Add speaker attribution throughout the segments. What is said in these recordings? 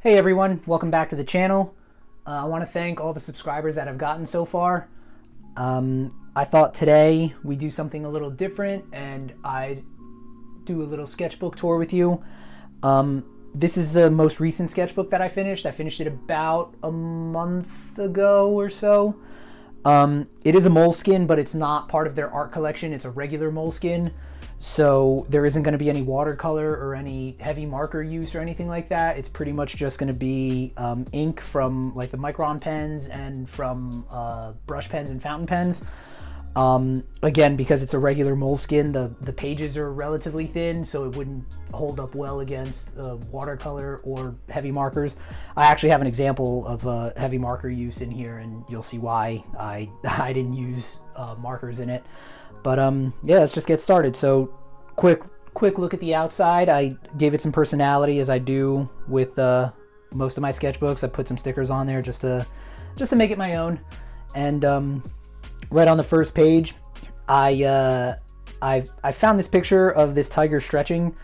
Speaker 1: Hey everyone, welcome back to the channel. I want to thank all the subscribers that I've gotten so far. I thought today we do something a little different and I'd do a little sketchbook tour with you. This is the most recent sketchbook that I finished. I finished it about a month ago or so. It is a moleskin, but it's not part of their art collection. It's a regular moleskin. So there isn't going to be any watercolor or any heavy marker use or anything like that. It's pretty much just going to be ink from like the Micron pens and from brush pens and fountain pens. Again, because it's a regular moleskin, the pages are relatively thin, so it wouldn't hold up well against watercolor or heavy markers. I actually have an example of heavy marker use in here, and you'll see why I didn't use markers in it. But yeah, let's just get started. So quick look at the outside. I gave it some personality, as I do with most of my sketchbooks. I put some stickers on there just to make it my own. And right on the first page, I found this picture of this tiger stretching,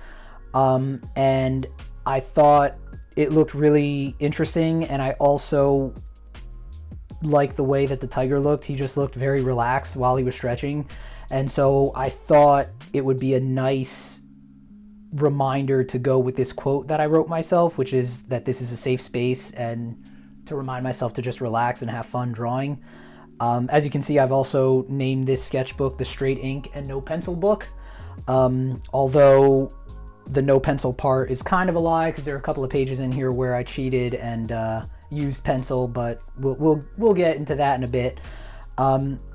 Speaker 1: and I thought it looked really interesting, and I also like the way that the tiger looked. He just looked very relaxed while he was stretching. And so I thought it would be a nice reminder to go with this quote that I wrote myself, which is that this is a safe space, and to remind myself to just relax and have fun drawing. As you can see, I've also named this sketchbook the Straight Ink and No Pencil book. Although the no pencil part is kind of a lie, because there are a couple of pages in here where I cheated and used pencil, but we'll get into that in a bit.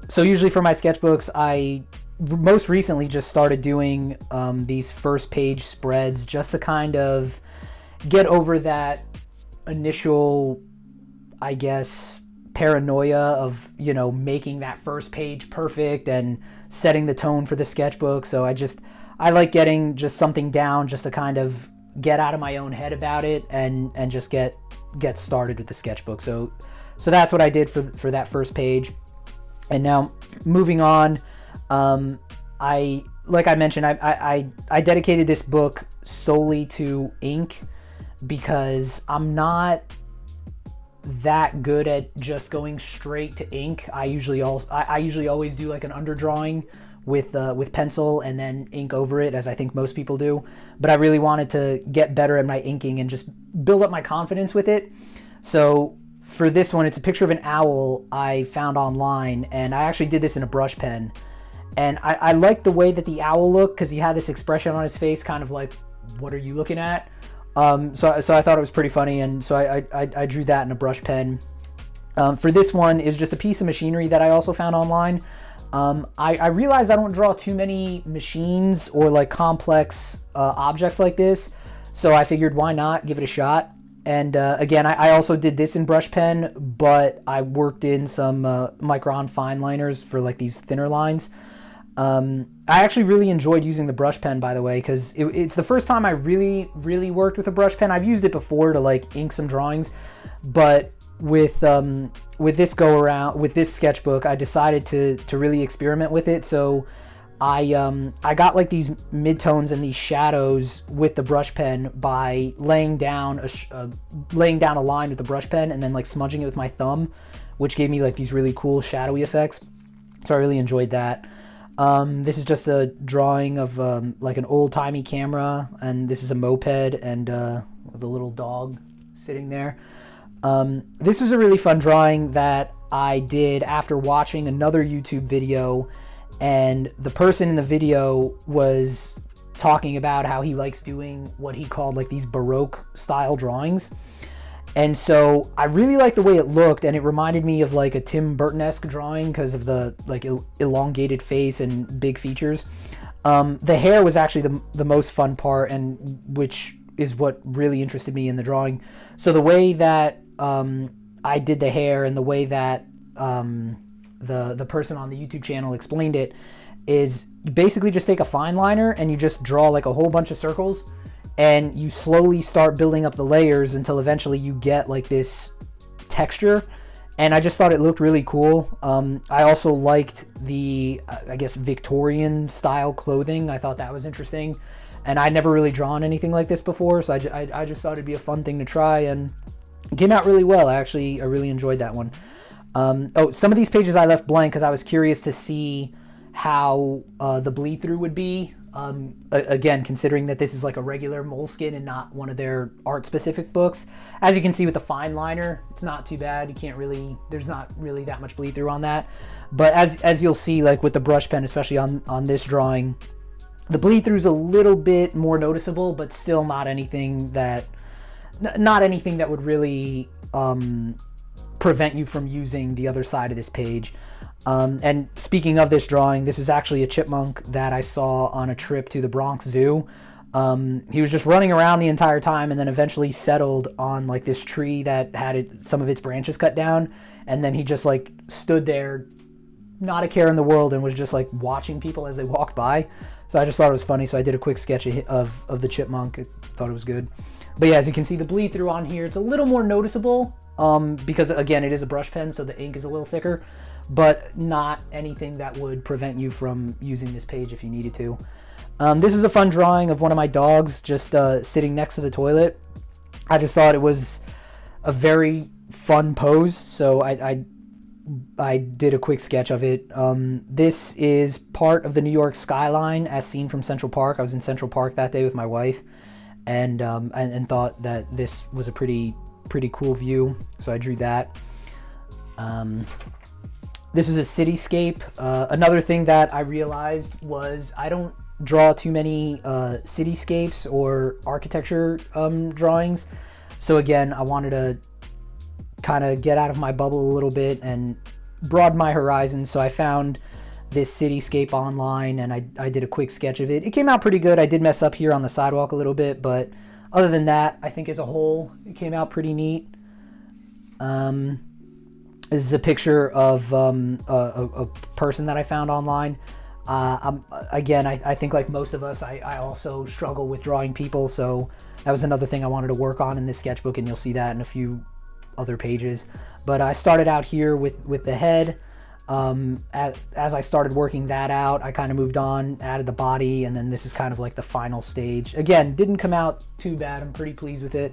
Speaker 1: So usually for my sketchbooks, I most recently just started doing these first page spreads just to kind of get over that initial, I guess, paranoia of, you know, making that first page perfect and setting the tone for the sketchbook. So I like getting just something down just to kind of get out of my own head about it and just get started with the sketchbook. So that's what I did for that first page. And now moving on, like I mentioned, I dedicated this book solely to ink because I'm not that good at just going straight to ink. I usually always do like an underdrawing with pencil and then ink over it, as I think most people do. But I really wanted to get better at my inking and just build up my confidence with it. So for this one, it's a picture of an owl I found online, and I actually did this in a brush pen. And I liked the way that the owl looked, because he had this expression on his face, kind of like, what are you looking at? So I thought it was pretty funny, and so I drew that in a brush pen. For this one is just a piece of machinery that I also found online. I realized I don't draw too many machines or like complex objects like this, so I figured why not give it a shot. And again, I also did this in brush pen, but I worked in some Micron fine liners for like these thinner lines. I actually really enjoyed using the brush pen, by the way, because it's the first time I really worked with a brush pen. I've used it before to like ink some drawings, but with this go around, with this sketchbook, I decided to really experiment with it. So I got like these midtones and these shadows with the brush pen by laying down a line with the brush pen and then like smudging it with my thumb, which gave me like these really cool shadowy effects. So I really enjoyed that. This is just a drawing of like an old-timey camera, and this is a moped and with a little dog sitting there. This was a really fun drawing that I did after watching another YouTube video, and the person in the video was talking about how he likes doing what he called like these Baroque style drawings. And so I really liked the way it looked, and it reminded me of like a Tim Burton-esque drawing because of the like elongated face and big features. The hair was actually the most fun part, and which is what really interested me in the drawing. So the way that I did the hair and the way that the person on the YouTube channel explained it is you basically just take a fine liner and you just draw like a whole bunch of circles, and you slowly start building up the layers until eventually you get like this texture. And I just thought it looked really cool. I also liked the I guess Victorian style clothing. I thought that was interesting. and I'd never really drawn anything like this before, so I just thought it'd be a fun thing to try, and it came out really well. I really enjoyed that one. Some of these pages I left blank because I was curious to see how the bleed through would be. Again, considering that this is like a regular Moleskine and not one of their art specific books. As you can see with the fine liner, it's not too bad. There's not really that much bleed through on that. But as you'll see, like with the brush pen, especially on this drawing, the bleed through is a little bit more noticeable, but still not anything that would really prevent you from using the other side of this page. And speaking of this drawing, this is actually a chipmunk that I saw on a trip to the Bronx Zoo. He was just running around the entire time, and then eventually settled on like this tree that had some of its branches cut down, and then he just like stood there, not a care in the world, and was just like watching people as they walked by. So I just thought it was funny, so I did a quick sketch of the chipmunk. I thought it was good. But yeah, as you can see, the bleed through on here, it's a little more noticeable, because again, it is a brush pen, so the ink is a little thicker, but not anything that would prevent you from using this page if you needed to. This is a fun drawing of one of my dogs just sitting next to the toilet. I just thought it was a very fun pose, so I did a quick sketch of it. This is part of the New York skyline as seen from Central Park. I was in Central Park that day with my wife, and thought that this was a pretty cool view, so I drew that. This is a cityscape. Another thing that I realized was I don't draw too many cityscapes or architecture drawings. So again, I wanted to kind of get out of my bubble a little bit and broaden my horizons. So I found this cityscape online, and I did a quick sketch of it. It came out pretty good. I did mess up here on the sidewalk a little bit, but other than that, I think as a whole, it came out pretty neat. This is a picture of a person that I found online. I think like most of us, I also struggle with drawing people, so that was another thing I wanted to work on in this sketchbook, and you'll see that in a few other pages. But I started out here with the head. As I started working that out, I kind of moved on, added the body, and then this is kind of like the final stage. Again, didn't come out too bad. I'm pretty pleased with it.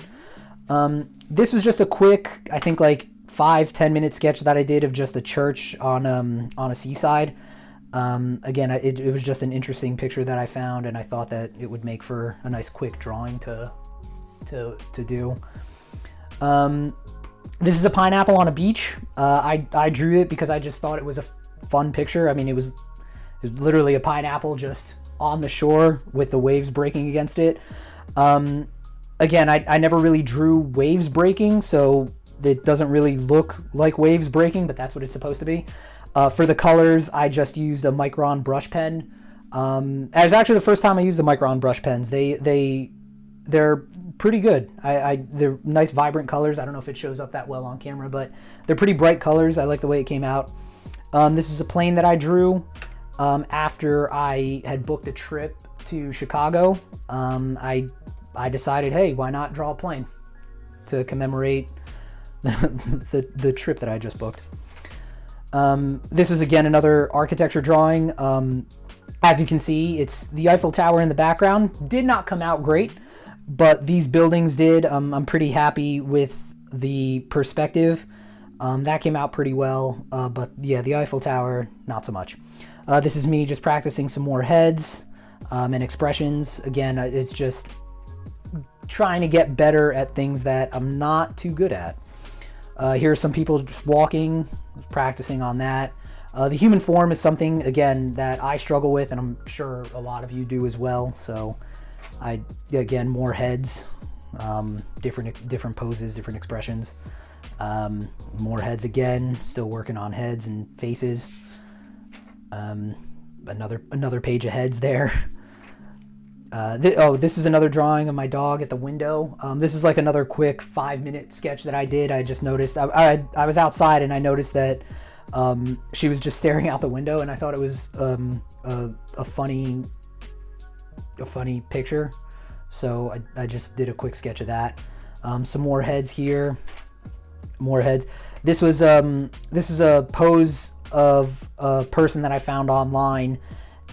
Speaker 1: This was just a quick, I think like 5-10 minute sketch that I did of just a church on a seaside. Again, it was just an interesting picture that I found, and I thought that it would make for a nice quick drawing to do. This is a pineapple on a beach. I drew it because I just thought it was a fun picture. I mean, it was literally a pineapple just on the shore with the waves breaking against it. Again, I never really drew waves breaking, so it doesn't really look like waves breaking, but that's what it's supposed to be. For the colors, I just used a Micron brush pen. It was actually the first time I used the Micron brush pens. They're pretty good. They're nice, vibrant colors. I don't know if it shows up that well on camera, but they're pretty bright colors. I like the way it came out. This is a plane that I drew after I had booked a trip to Chicago. I decided, hey, why not draw a plane to commemorate the trip that I just booked. This is again another architecture drawing. As you can see, it's the Eiffel Tower in the background. Did not come out great, but these buildings did. I'm pretty happy with the perspective. That came out pretty well, but yeah, the Eiffel Tower, not so much. This is me just practicing some more heads and expressions. Again, it's just trying to get better at things that I'm not too good at. Here are some people just walking, practicing on that. The human form is something, again, that I struggle with, and I'm sure a lot of you do as well. So again, more heads, different poses, different expressions. More heads again, still working on heads and faces. Another page of heads there. This is another drawing of my dog at the window. This is like another quick 5-minute sketch that I did. I just noticed, I was outside and I noticed that she was just staring out the window, and I thought it was a funny picture. So I just did a quick sketch of that. Some more heads here. More heads. This is a pose of a person that I found online,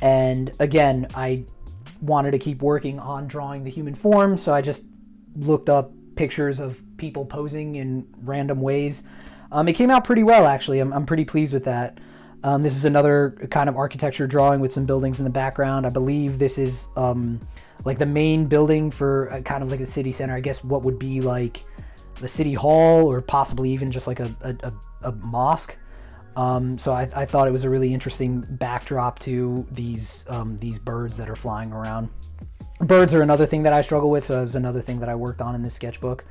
Speaker 1: and again, I wanted to keep working on drawing the human form, so I just looked up pictures of people posing in random ways. It came out pretty well, actually. I'm pretty pleased with that. This is another kind of architecture drawing with some buildings in the background. I believe this is like the main building for kind of like a city center. I guess what would be like the city hall, or possibly even just like a mosque. So I thought it was a really interesting backdrop to these birds that are flying around. Birds are another thing that I struggle with, so it was another thing that I worked on in this sketchbook.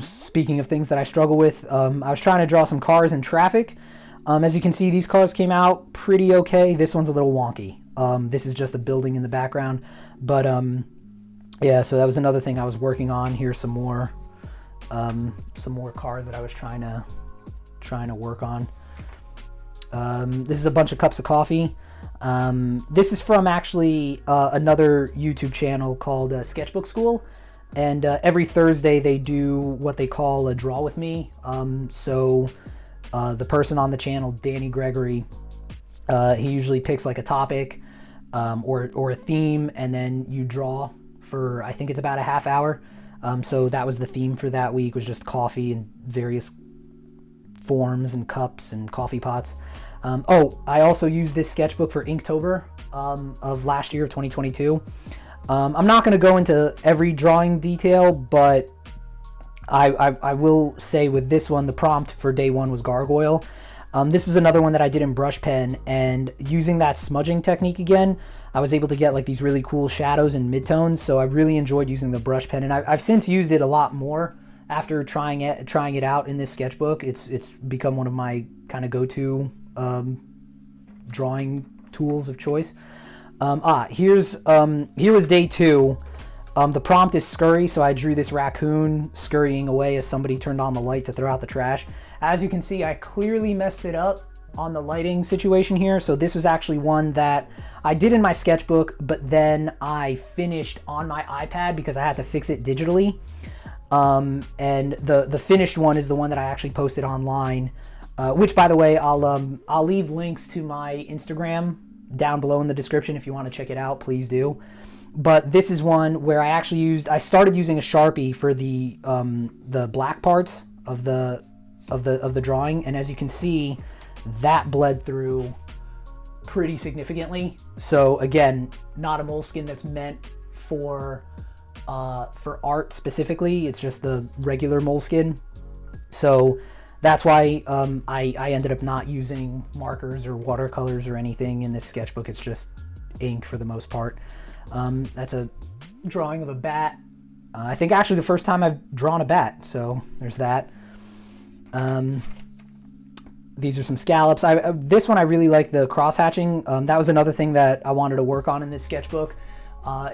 Speaker 1: Speaking of things that I struggle with, I was trying to draw some cars in traffic. As you can see, these cars came out pretty okay. This one's a little wonky. This is just a building in the background. But yeah, so that was another thing I was working on. Here's some more cars that I was trying to work on. This is a bunch of cups of coffee. This is from actually another YouTube channel called Sketchbook School. And every Thursday they do what they call a draw with me. So the person on the channel, Danny Gregory, he usually picks like a topic or a theme, and then you draw for, I think it's about a half hour. So that was the theme for that week, was just coffee in various forms and cups and coffee pots. I also used this sketchbook for Inktober of last year, of 2022. I'm not going to go into every drawing detail, but I will say with this one, the prompt for day one was gargoyle. This was another one that I did in brush pen, and using that smudging technique again, I was able to get like these really cool shadows and midtones. So I really enjoyed using the brush pen, and I've since used it a lot more after trying it out in this sketchbook. It's become one of my kind of go-to drawing tools of choice. Here was day two. The prompt is scurry, so I drew this raccoon scurrying away as somebody turned on the light to throw out the trash. As you can see, I clearly messed it up on the lighting situation here. So this was actually one that I did in my sketchbook, but then I finished on my iPad because I had to fix it digitally. And the finished one is the one that I actually posted online, which, by the way, I'll leave links to my Instagram down below in the description. If you want to check it out, please do. But this is one where I started using a Sharpie for the black parts of the drawing, and as you can see, that bled through pretty significantly. So again, not a moleskin that's meant for art specifically. It's just the regular moleskin. So that's why I ended up not using markers or watercolors or anything in this sketchbook. It's just ink for the most part. That's a drawing of a bat. I think actually the first time I've drawn a bat, so there's that. These are some scallops. This one I really like the cross hatching. That was another thing that I wanted to work on in this sketchbook,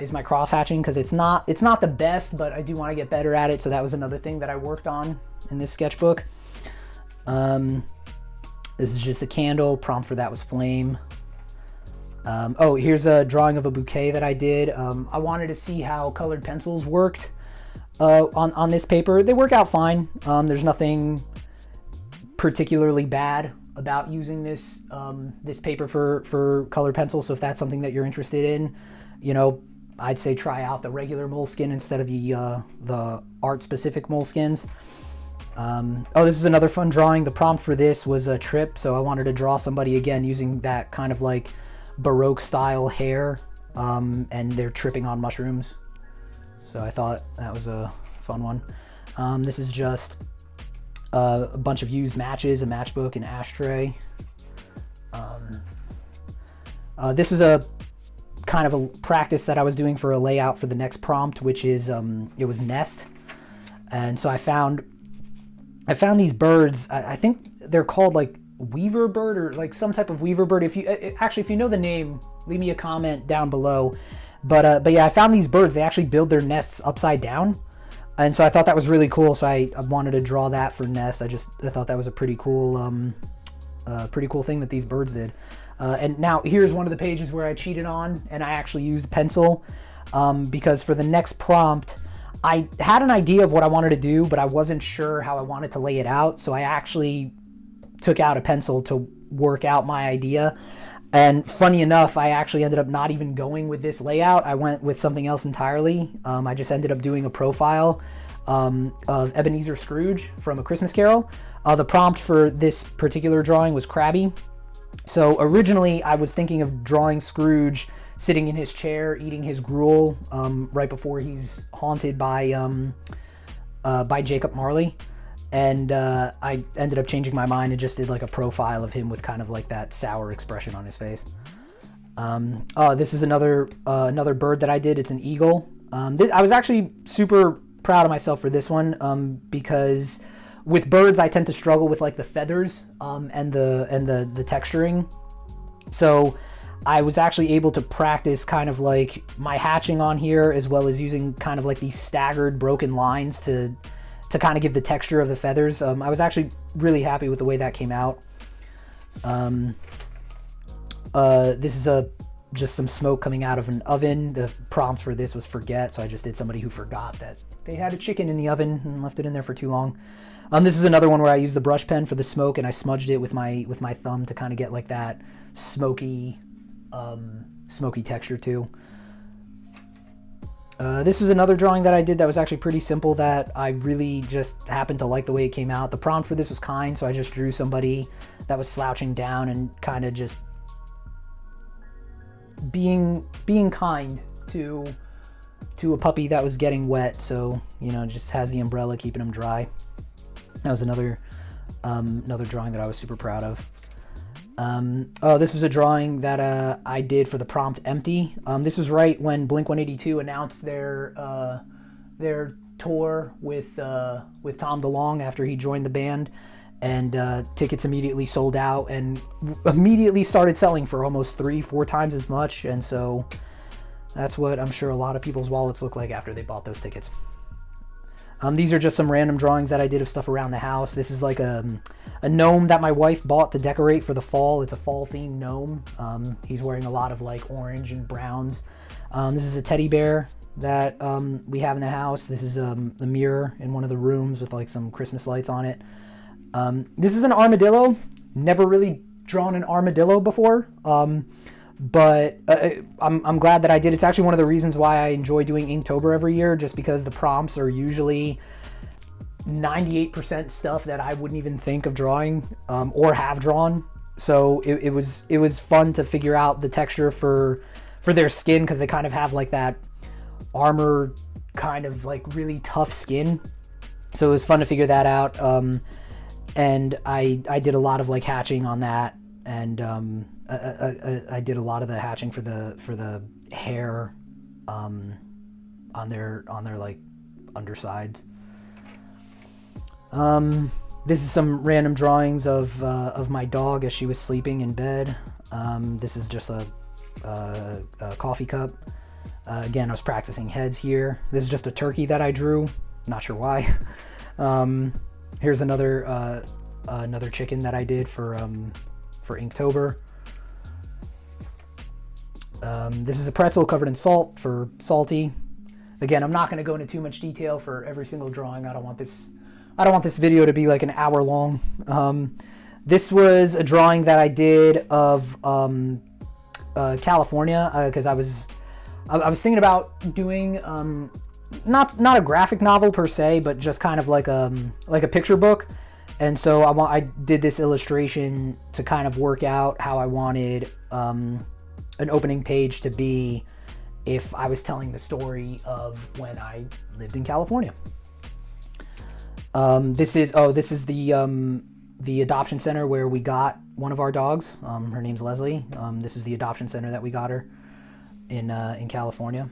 Speaker 1: is my cross hatching, because it's not the best, but I do want to get better at it. So that was another thing that I worked on in this sketchbook. This is just a candle. Prompt for that was flame. Here's a drawing of a bouquet that I did. I wanted to see how colored pencils worked on this paper. They work out fine. There's nothing particularly bad about using this paper for colored pencils. So if that's something that you're interested in, I'd say try out the regular moleskin instead of the art specific moleskins. This is another fun drawing. The prompt for this was a trip, so I wanted to draw somebody again using that kind of like Baroque style hair, and they're tripping on mushrooms. So I thought that was a fun one. This is just a bunch of used matches, a matchbook, an ashtray. This was a kind of a practice that I was doing for a layout for the next prompt, which is it was nest. And so I found these birds. I think they're called like weaver bird, or like some type of weaver bird. If you know the name, leave me a comment down below. But yeah, I found these birds. They actually build their nests upside down, and so I thought that was really cool. So I wanted to draw that for nests. I thought that was a pretty cool thing that these birds did. And now here's one of the pages where I cheated on, and I actually used pencil, because for the next prompt, I had an idea of what I wanted to do, but I wasn't sure how I wanted to lay it out. So I actually took out a pencil to work out my idea. And funny enough, I actually ended up not even going with this layout. I went with something else entirely. I just ended up doing a profile of Ebenezer Scrooge from A Christmas Carol. The prompt for this particular drawing was Krabby. So originally I was thinking of drawing Scrooge sitting in his chair eating his gruel right before he's haunted by Jacob Marley. And I ended up changing my mind and just did like a profile of him with kind of like that sour expression on his face. This is another bird that I did. It's an eagle. I was actually super proud of myself for this one because with birds I tend to struggle with like the feathers and the texturing. So I was actually able to practice kind of like my hatching on here, as well as using kind of like these staggered broken lines to kind of give the texture of the feathers. I was actually really happy with the way that came out. This is just some smoke coming out of an oven. The prompt for this was forget, so I just did somebody who forgot that they had a chicken in the oven and left it in there for too long. This is another one where I used the brush pen for the smoke, and I smudged it with my thumb to kind of get like that smoky texture too. This was another drawing that I did that was actually pretty simple, that I really just happened to like the way it came out. The prompt for this was kind, so I just drew somebody that was slouching down and kind of just being kind to a puppy that was getting wet. So, you know, just has the umbrella keeping him dry. That was another drawing that I was super proud of. This was a drawing that I did for the prompt empty. This was right when Blink-182 announced their tour with Tom DeLonge after he joined the band, and tickets immediately sold out and immediately started selling for almost 3-4 times as much. And so that's what I'm sure a lot of people's wallets look like after they bought those tickets. These are just some random drawings that I did of stuff around the house. This is like a gnome that my wife bought to decorate for the fall. It's a fall themed gnome. He's wearing a lot of like orange and browns. This is a teddy bear that we have in the house. This is the mirror in one of the rooms with like some Christmas lights on it. This is an armadillo. Never really drawn an armadillo before. But I'm glad that I did. It's actually one of the reasons why I enjoy doing Inktober every year, just because the prompts are usually 98% stuff that I wouldn't even think of drawing or have drawn. So it was fun to figure out the texture for their skin, because they kind of have like that armor kind of like really tough skin. So it was fun to figure that out. And I did a lot of like hatching on that, and I did a lot of the hatching for the hair on their like undersides. This is some random drawings of my dog as she was sleeping in bed. This is just a coffee cup. Again, I was practicing heads here. This is just a turkey that I drew. Not sure why. Here's another chicken that I did for Inktober. This is a pretzel covered in salt for Salty. Again, I'm not going to go into too much detail for every single drawing. I don't want this video to be like an hour long. This was a drawing that I did of California, because I was thinking about doing not a graphic novel per se, but just kind of like a picture book. And so I did this illustration to kind of work out how I wanted an opening page to be if I was telling the story of when I lived in California. This is the adoption center where we got one of our dogs. Her name's Leslie. This is the adoption center that we got her in California.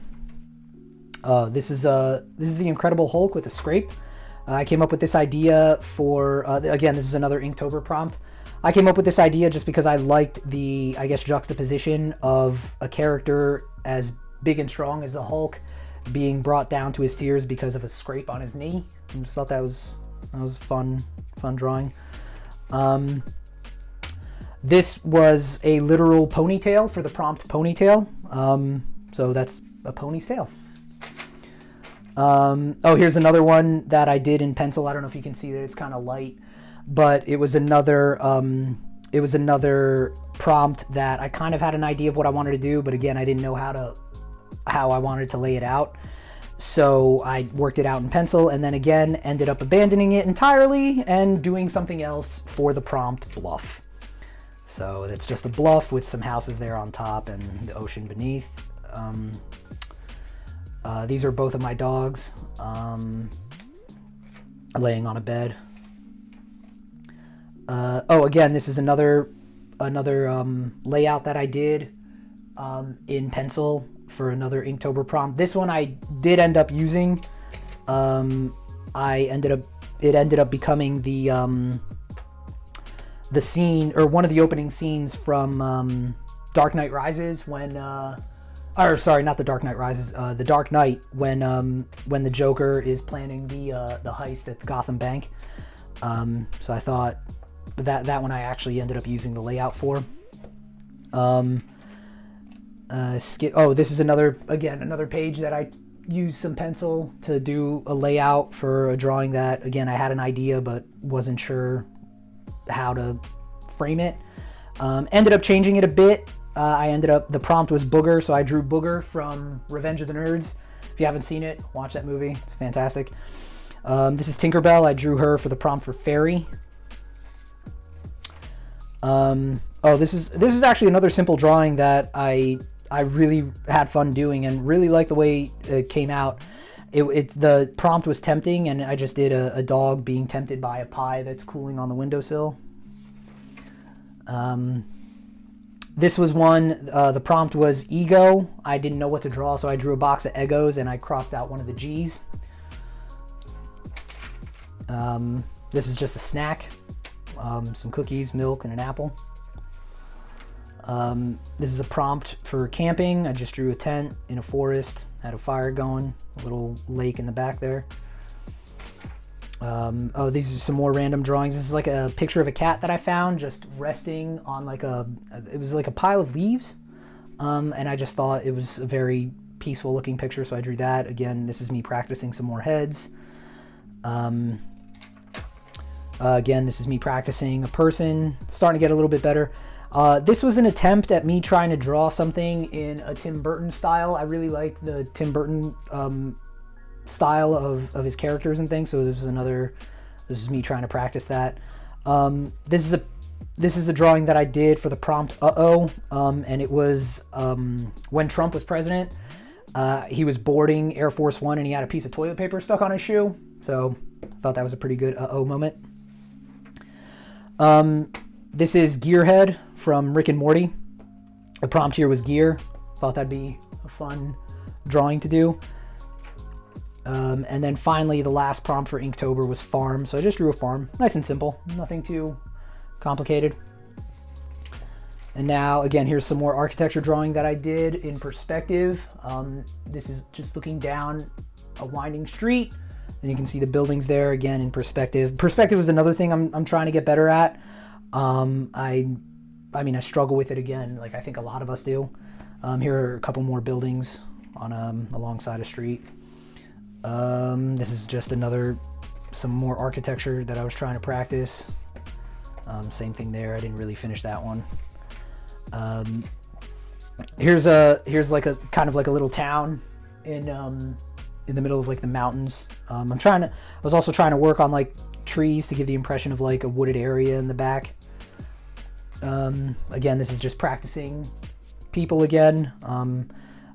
Speaker 1: This is the Incredible Hulk with a scrape. I came up with this idea for, again, this is another Inktober prompt. I came up with this idea just because I liked the, I guess, juxtaposition of a character as big and strong as the Hulk being brought down to his tears because of a scrape on his knee. I just thought that was fun drawing. This was a literal ponytail for the prompt ponytail. So that's a pony's tail. Here's another one that I did in pencil. I don't know if you can see that it's kind of light, but it was another prompt that I kind of had an idea of what I wanted to do, but again, I didn't know how I wanted to lay it out. So I worked it out in pencil, and then again ended up abandoning it entirely and doing something else for the prompt, bluff. So it's just a bluff with some houses there on top and the ocean beneath. These are both of my dogs laying on a bed. Oh, again, this is another layout that I did in pencil for another Inktober prompt. This one I did end up using. It ended up becoming the scene, or one of the opening scenes from Dark Knight Rises, when or sorry, not the Dark Knight Rises, the Dark Knight, when the Joker is planning the heist at the Gotham Bank. So I thought that one I actually ended up using the layout for. This is another page that I used some pencil to do a layout for a drawing that, again, I had an idea but wasn't sure how to frame it. Ended up changing it a bit. The prompt was Booger, so I drew Booger from Revenge of the Nerds. If you haven't seen it, watch that movie. It's fantastic. This is Tinkerbell. I drew her for the prompt for Fairy. This is actually another simple drawing that I really had fun doing and really liked the way it came out. The prompt was tempting, and I just did a dog being tempted by a pie that's cooling on the windowsill. This was one, the prompt was ego. I didn't know what to draw, so I drew a box of Eggos and I crossed out one of the G's. This is just a snack. Some cookies, milk, and an apple. This is a prompt for camping. I just drew a tent in a forest, had a fire going, a little lake in the back there. These are some more random drawings. This is like a picture of a cat that I found just resting on it was like a pile of leaves. And I just thought it was a very peaceful looking picture, so I drew that. Again, this is me practicing some more heads. Again, this is me practicing a person, starting to get a little bit better. This was an attempt at me trying to draw something in a Tim Burton style. I really like the Tim Burton style of his characters and things, so this is me trying to practice that. This is a drawing that I did for the prompt and it was when Trump was president. He was boarding Air Force One and he had a piece of toilet paper stuck on his shoe, so I thought that was a pretty good moment. This is Gearhead from Rick and Morty. The prompt here was gear. Thought that'd be a fun drawing to do. And then finally, the last prompt for Inktober was farm. So I just drew a farm. Nice and simple. Nothing too complicated. And now, again, here's some more architecture drawing that I did in perspective. This is just looking down a winding street. And you can see the buildings there, again, in perspective. Perspective is another thing I'm trying to get better at. I struggle with it again, like I think a lot of us do. Here are a couple more buildings on alongside a street. This is just some more architecture that I was trying to practice. Same thing there. I didn't really finish that one. Here's like a kind of like a little town in the middle of like the mountains. I was also trying to work on like trees to give the impression of like a wooded area in the back. Again, this is just practicing people again.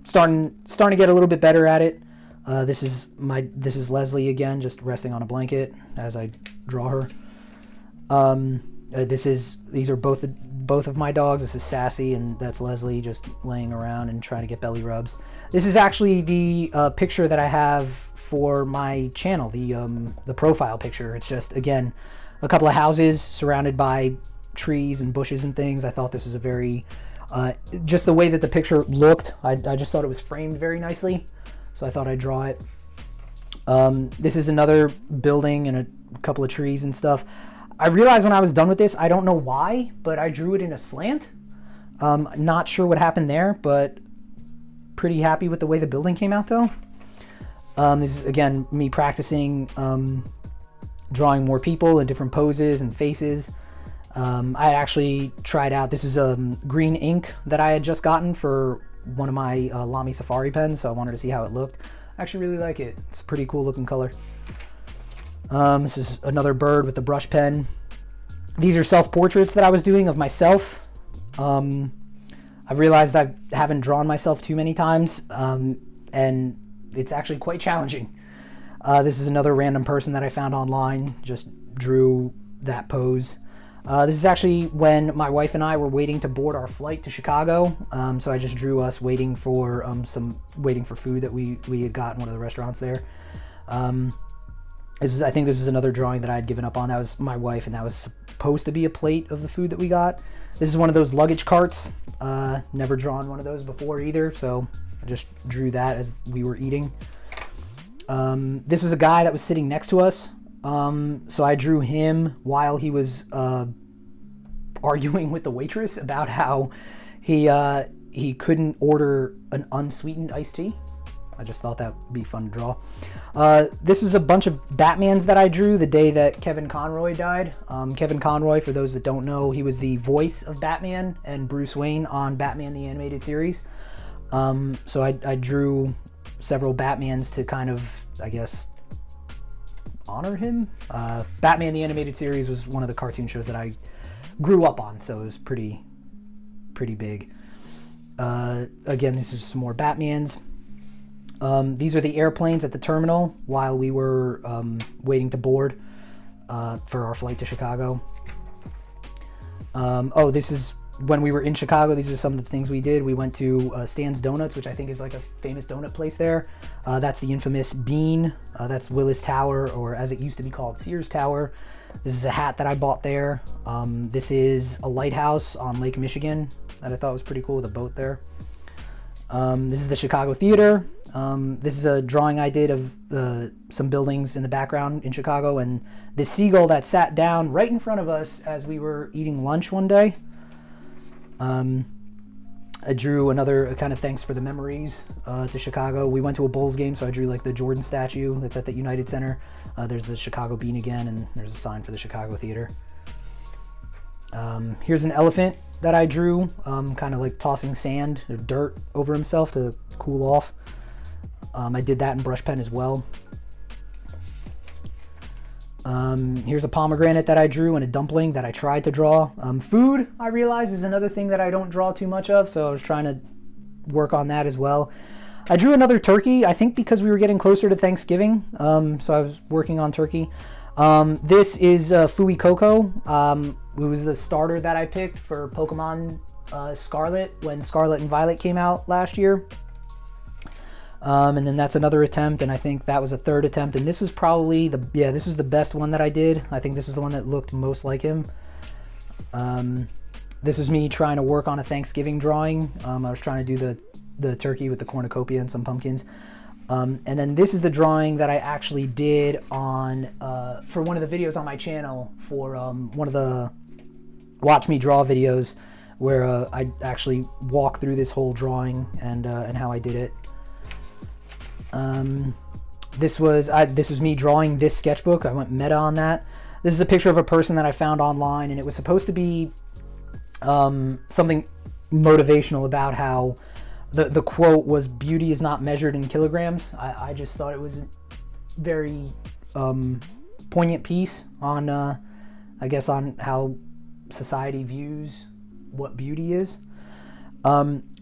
Speaker 1: Starting to get a little bit better at it. This is Leslie again, just resting on a blanket as I draw her. These are both of my dogs. This is Sassy, and that's Leslie just laying around and trying to get belly rubs. This is actually the picture that I have for my channel, the profile picture. It's just, again, a couple of houses surrounded by trees and bushes and things. I thought this was a very, just the way that the picture looked, I just thought it was framed very nicely, so I thought I'd draw it. This is another building and a couple of trees and stuff. I realized when I was done with this, I don't know why, but I drew it in a slant. Not sure what happened there, but pretty happy with the way the building came out though. This is, again, me practicing drawing more people in different poses and faces. I actually tried out, this is green ink that I had just gotten for one of my Lamy Safari pens, so I wanted to see how it looked. I actually really like it. It's a pretty cool looking color. This is another bird with the brush pen. These are self-portraits that I was doing of myself. I realized I haven't drawn myself too many times, and it's actually quite challenging. This is another random person that I found online, just drew that pose. This is actually when my wife and I were waiting to board our flight to Chicago. So I just drew us waiting for food that we had got in one of the restaurants there. I think this is another drawing that I had given up on. That was my wife, and that was supposed to be a plate of the food that we got. This is one of those luggage carts. Never drawn one of those before either, so I just drew that as we were eating. This was a guy that was sitting next to us. So I drew him while he was arguing with the waitress about how he couldn't order an unsweetened iced tea. I just thought that would be fun to draw. This was a bunch of Batmans that I drew the day that Kevin Conroy died. Kevin Conroy, for those that don't know, he was the voice of Batman and Bruce Wayne on Batman the Animated Series. So I drew several Batmans to kind of, I guess, honor him. Batman the Animated Series was one of the cartoon shows that I grew up on, so it was pretty big. Again, this is some more Batmans. These are the airplanes at the terminal while we were waiting to board for our flight to Chicago. This is when we were in Chicago. These are some of the things we did. We went to Stan's Donuts, which I think is like a famous donut place there. That's the infamous Bean. That's Willis Tower, or as it used to be called, Sears Tower. This is a hat that I bought there. This is a lighthouse on Lake Michigan that I thought was pretty cool with a boat there. This is the Chicago Theater. This is a drawing I did of some buildings in the background in Chicago, and this seagull that sat down right in front of us as we were eating lunch one day. I drew another kind of thanks for the memories to Chicago. We went to a Bulls game, so I drew like the Jordan statue that's at the United Center. There's the Chicago Bean again, and there's a sign for the Chicago Theater. Here's an elephant that I drew, kind of like tossing sand or dirt over himself to cool off. I did that in brush pen as well. Here's a pomegranate that I drew and a dumpling that I tried to draw. Food, I realize, is another thing that I don't draw too much of, so I was trying to work on that as well. I drew another turkey, I think because we were getting closer to Thanksgiving, so I was working on turkey. This is Fui Coco. It was the starter that I picked for Pokemon Scarlet when Scarlet and Violet came out last year. And then that's another attempt, and I think that was a third attempt, and this was probably this was the best one that I did. I think this was the one that looked most like him. This was me trying to work on a Thanksgiving drawing. I was trying to do the turkey with the cornucopia and some pumpkins. And then this is the drawing that I actually did on for one of the videos on my channel for one of the Watch Me Draw videos, where I actually walk through this whole drawing and how I did it. This was me drawing this sketchbook. I went meta on that. This is a picture of a person that I found online, and it was supposed to be something motivational about how the quote was, "Beauty is not measured in kilograms." I just thought it was a very poignant piece on, I guess, on how society views what beauty is.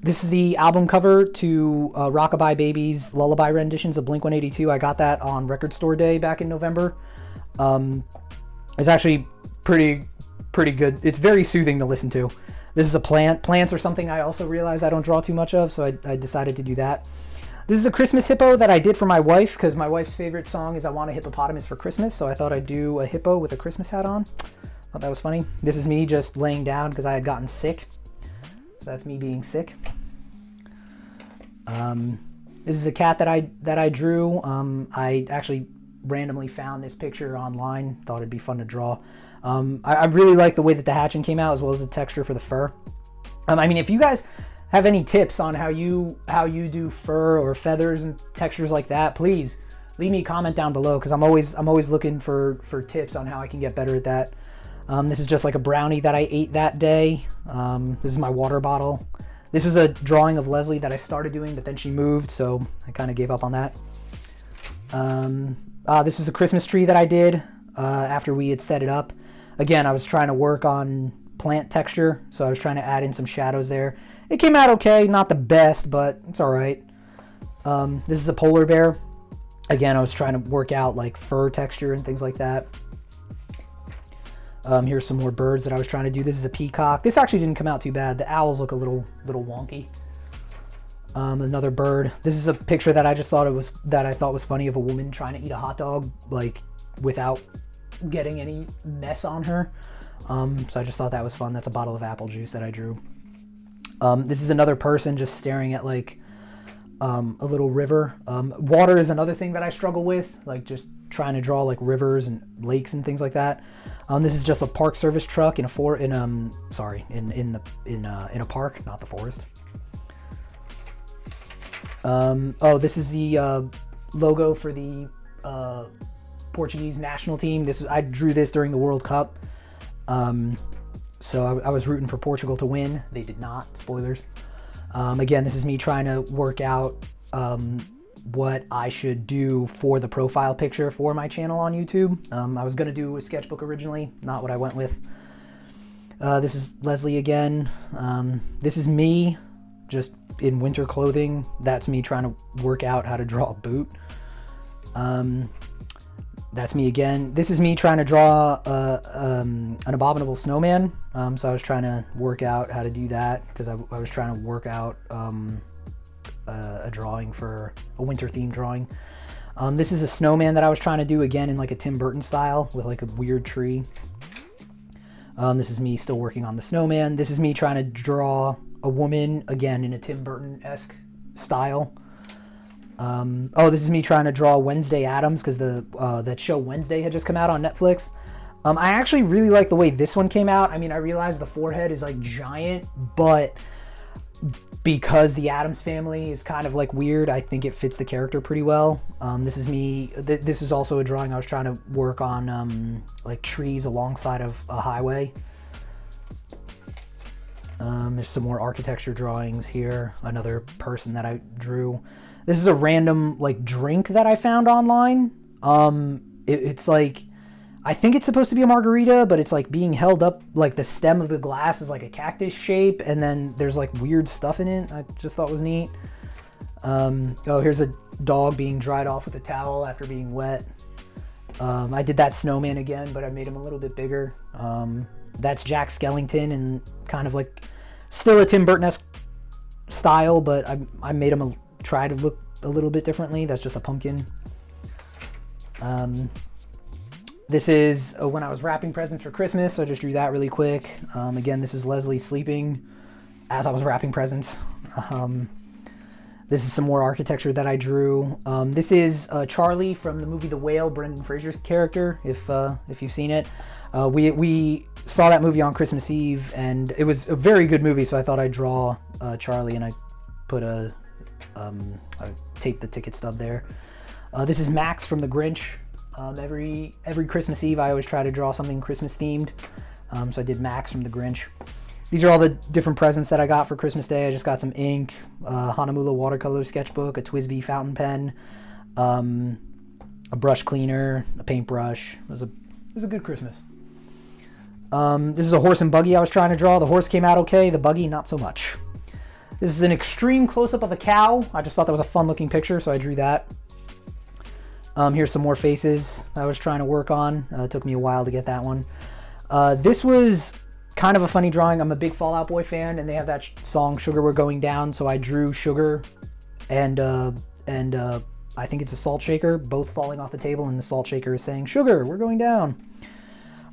Speaker 1: This is the album cover to Rockabye Baby's Lullaby renditions of Blink-182. I got that on Record Store Day back in November. It's actually pretty good. It's very soothing to listen to. This is a plant. Plants are something I also realize I don't draw too much of, so I decided to do that. This is a Christmas hippo that I did for my wife, because my wife's favorite song is "I Want a Hippopotamus for Christmas," so I thought I'd do a hippo with a Christmas hat on. Thought that was funny. This is me just laying down because I had gotten sick. So that's me being sick. This is a cat that I drew. I actually randomly found this picture online. Thought it'd be fun to draw. I really like the way that the hatching came out, as well as the texture for the fur. I mean, if you guys have any tips on how you do fur or feathers and textures like that, please leave me a comment down below, because I'm always looking for tips on how I can get better at that. This is just like a brownie that I ate that day. This is my water bottle. This was a drawing of Leslie that I started doing, but then she moved, so I kind of gave up on that. This was a Christmas tree that I did after we had set it up. Again, I was trying to work on plant texture, so I was trying to add in some shadows there. It came out okay, not the best, but it's all right. This is a polar bear. Again, I was trying to work out like fur texture and things like that. Here's some more birds that I was trying to do. This is a peacock. This actually didn't come out too bad. The owls look a little wonky. Another bird. This is a picture that I just thought I thought was funny of a woman trying to eat a hot dog, like without getting any mess on her. So I just thought that was fun. That's a bottle of apple juice that I drew. This is another person just staring at like a little river. Water is another thing that I struggle with, like just trying to draw like rivers and lakes and things like that. This is just a Park Service truck in a park, not the forest. This is the logo for the Portuguese national team. I drew this during the World Cup. So I was rooting for Portugal to win. They did not. Spoilers. Again, this is me trying to work out what I should do for the profile picture for my channel on YouTube. I was going to do a sketchbook originally, not what I went with. This is Leslie again. This is me just in winter clothing. That's me trying to work out how to draw a boot. That's me again. This is me trying to draw an abominable snowman. So I was trying to work out how to do that because I was trying to work out a drawing for a winter themed drawing. This is a snowman that I was trying to do again in like a Tim Burton style with like a weird tree. This is me still working on the snowman. This is me trying to draw a woman again in a Tim Burton-esque style. This is me trying to draw Wednesday Addams because that show Wednesday had just come out on Netflix. I actually really like the way this one came out. I mean, I realize the forehead is like giant, but because the Addams family is kind of like weird, I think it fits the character pretty well. This is me. This is also a drawing I was trying to work on like trees alongside of a highway. There's some more architecture drawings here. Another person that I drew. This is a random like drink that I found online. It's like, I think it's supposed to be a margarita, but it's like being held up, like the stem of the glass is like a cactus shape, and then there's like weird stuff in it. I just thought was neat. Here's a dog being dried off with a towel after being wet. I did that snowman again, but I made him a little bit bigger. That's Jack Skellington and kind of like still a Tim Burton-esque style, but I made him try to look a little bit differently. That's just a pumpkin. This is when I was wrapping presents for Christmas, so I just drew that really quick. Again, this is Leslie sleeping as I was wrapping presents. This is some more architecture that I drew. This is Charlie from the movie The Whale, Brendan Fraser's character, if you've seen it. We saw that movie on Christmas Eve, and it was a very good movie, so I thought I'd draw Charlie, and I put I taped the ticket stub there. This is Max from The Grinch. Every Christmas Eve, I always try to draw something Christmas themed. So I did Max from The Grinch. These are all the different presents that I got for Christmas Day. I just got some ink, Hanamula watercolor sketchbook, a Twisby fountain pen, a brush cleaner, a paintbrush. It was a good Christmas. This is a horse and buggy I was trying to draw. The horse came out okay, the buggy not so much. This is an extreme close-up of a cow. I just thought that was a fun-looking picture, so I drew that. Here's some more faces I was trying to work on. It took me a while to get that one. This was kind of a funny drawing. I'm a big Fall Out Boy fan, and they have that song "Sugar We're Going Down," so I drew Sugar and I think it's a salt shaker, both falling off the table, and the salt shaker is saying, "Sugar, we're going down."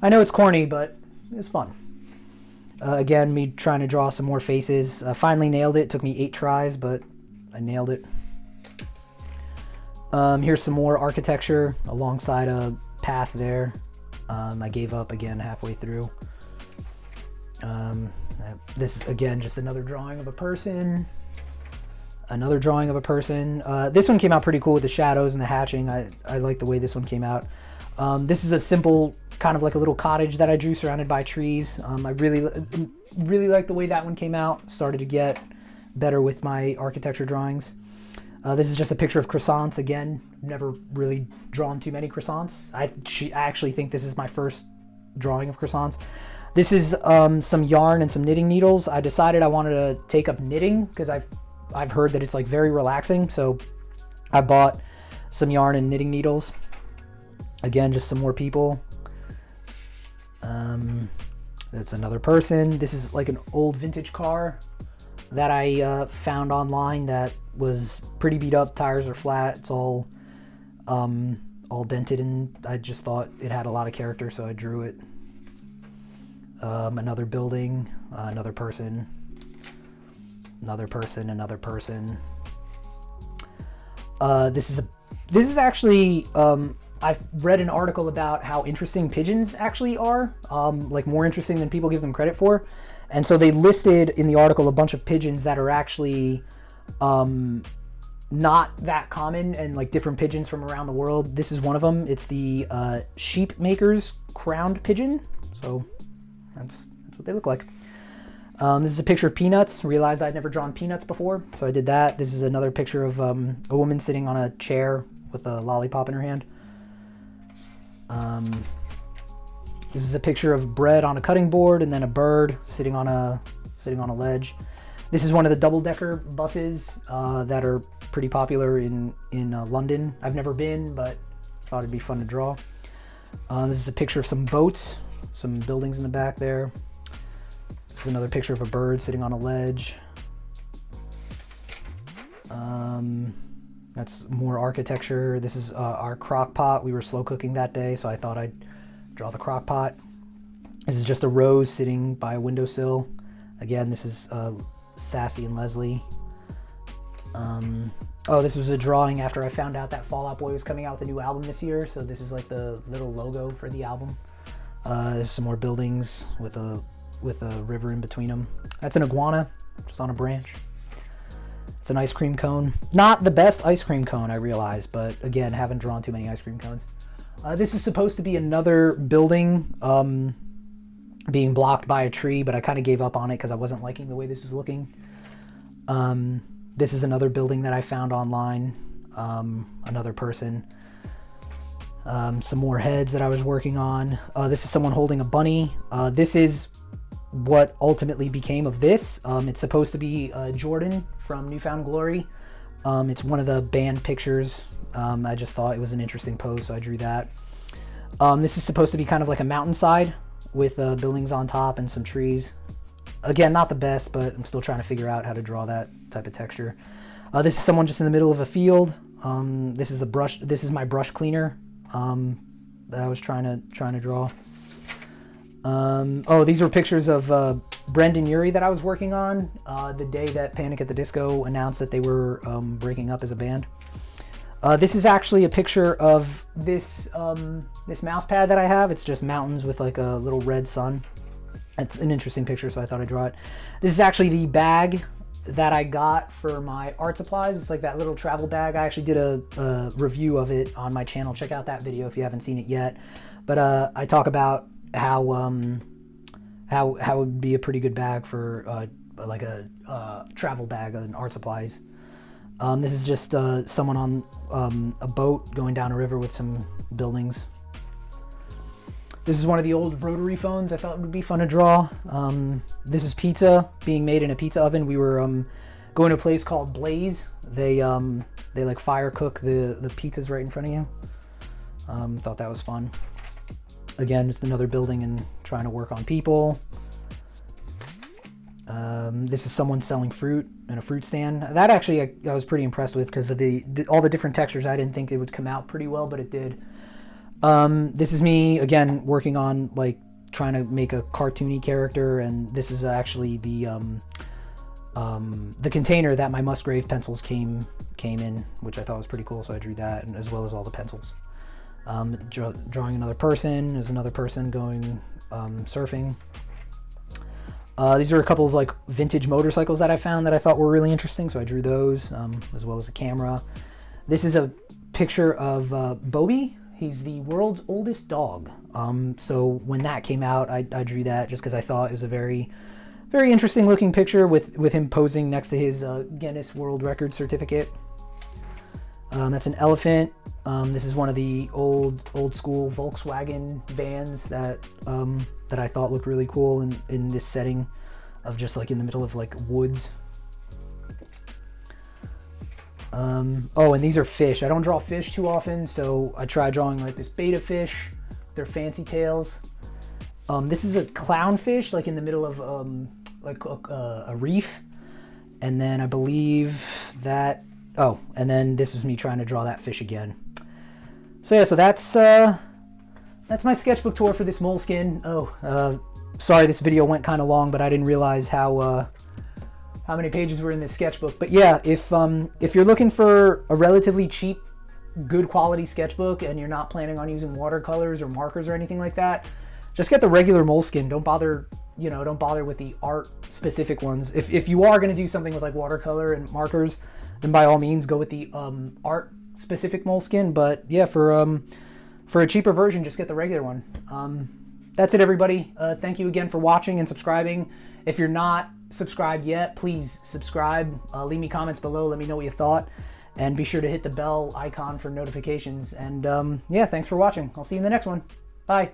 Speaker 1: I know it's corny, but it was fun. Again, me trying to draw some more faces. Finally nailed it. Took me 8 tries, but I nailed it. Here's some more architecture alongside a path there. I gave up again halfway through. This is, again, just another drawing of a person. Another drawing of a person. This one came out pretty cool with the shadows and the hatching. I like the way this one came out. This is a simple kind of like a little cottage that I drew surrounded by trees. I really like the way that one came out. Started to get better with my architecture drawings. This is just a picture of croissants again. Never really drawn too many croissants. I actually think this is my first drawing of croissants. This is some yarn and some knitting needles. I decided I wanted to take up knitting because I've heard that it's like very relaxing. So I bought some yarn and knitting needles. Again, just some more people. That's another person. This is like an old vintage car that I found online that was pretty beat up. Tires are flat. It's all dented, and I just thought it had a lot of character, so I drew it. Another building, another person, another person, another person. This is actually I've read an article about how interesting pigeons actually are, like more interesting than people give them credit for. And so they listed in the article a bunch of pigeons that are actually not that common, and like different pigeons from around the world. This is one of them. It's the sheep maker's crowned pigeon. So that's what they look like. This is a picture of peanuts. Realized I'd never drawn peanuts before, so I did that. This is another picture of a woman sitting on a chair with a lollipop in her hand. This is a picture of bread on a cutting board, and then a bird sitting on a ledge. This is one of the double-decker buses that are pretty popular in London. I've never been, but thought it'd be fun to draw. This is a picture of some boats, some buildings in the back there. This is another picture of a bird sitting on a ledge. That's more architecture. This is our crock pot. We were slow cooking that day, so I thought I'd draw the crock pot. This is just a rose sitting by a windowsill. Again, this is Sassy and Leslie. Oh, this was a drawing after I found out that Fall Out Boy was coming out with a new album this year, so this is like the little logo for the album. There's some more buildings with a river in between them. That's an iguana, just on a branch. It's an ice cream cone. Not the best ice cream cone, I realize, but again, haven't drawn too many ice cream cones. This is supposed to be another building being blocked by a tree, but I kind of gave up on it because I wasn't liking the way this was looking. This is another building that I found online. Another person. Some more heads that I was working on. This is someone holding a bunny. This is what ultimately became of this. It's supposed to be Jordan from New Found Glory. It's one of the band pictures. I just thought it was an interesting pose, so I drew that. This is supposed to be kind of like a mountainside with buildings on top and some trees. Again, not the best, but I'm still trying to figure out how to draw that type of texture. This is someone just in the middle of a field. This is a brush. This is my brush cleaner that I was trying to draw. Oh, these were pictures of Brendan Urie that I was working on the day that Panic at the Disco announced that they were breaking up as a band. This is actually a picture of this mouse pad that I have. It's just mountains with like a little red sun. It's an interesting picture, so I thought I'd draw it. This is actually the bag that I got for my art supplies. It's like that little travel bag. I actually did a review of it on my channel. Check out that video if you haven't seen it yet. But I talk about how it would be a pretty good bag for like a travel bag and art supplies. This is just someone on a boat going down a river with some buildings. This is one of the old rotary phones I thought would be fun to draw. This is pizza being made in a pizza oven. We were going to a place called Blaze. They like fire cook the pizzas right in front of you. Thought that was fun. Again, it's another building and trying to work on people. This is someone selling fruit in a fruit stand. That actually I was pretty impressed with because of all the different textures. I didn't think it would come out pretty well, but it did. This is me again working on like trying to make a cartoony character, and this is actually the container that my Musgrave pencils came in, which I thought was pretty cool. So I drew that, and as well as all the pencils. Drawing another person. There's another person going surfing. These are a couple of like vintage motorcycles that I found that I thought were really interesting, so I drew those, as well as a camera. This is a picture of Bobby. He's the world's oldest dog. So when that came out, I drew that just because I thought it was a very, very interesting looking picture with him posing next to his Guinness World Record certificate. That's an elephant. This is one of the old school Volkswagen vans that I thought looked really cool in this setting of just like in the middle of like woods. Oh, and these are fish. I don't draw fish too often, so I tried drawing like this betta fish. They're fancy tails. This is a clownfish, like in the middle of like a reef. And then I believe that, oh, and then this is me trying to draw that fish again. So yeah, so that's my sketchbook tour for this moleskin. Oh, sorry this video went kind of long, but I didn't realize how many pages were in this sketchbook. But yeah, if you're looking for a relatively cheap, good quality sketchbook and you're not planning on using watercolors or markers or anything like that, just get the regular moleskin. Don't bother with the art specific ones. If you are going to do something with like watercolor and markers, then by all means go with the art specific moleskin. But yeah, for a cheaper version, just get the regular one. That's it, everybody. Thank you again for watching and subscribing. If you're not subscribed yet, please subscribe. Leave me comments below. Let me know what you thought. And be sure to hit the bell icon for notifications. And yeah, thanks for watching. I'll see you in the next one. Bye.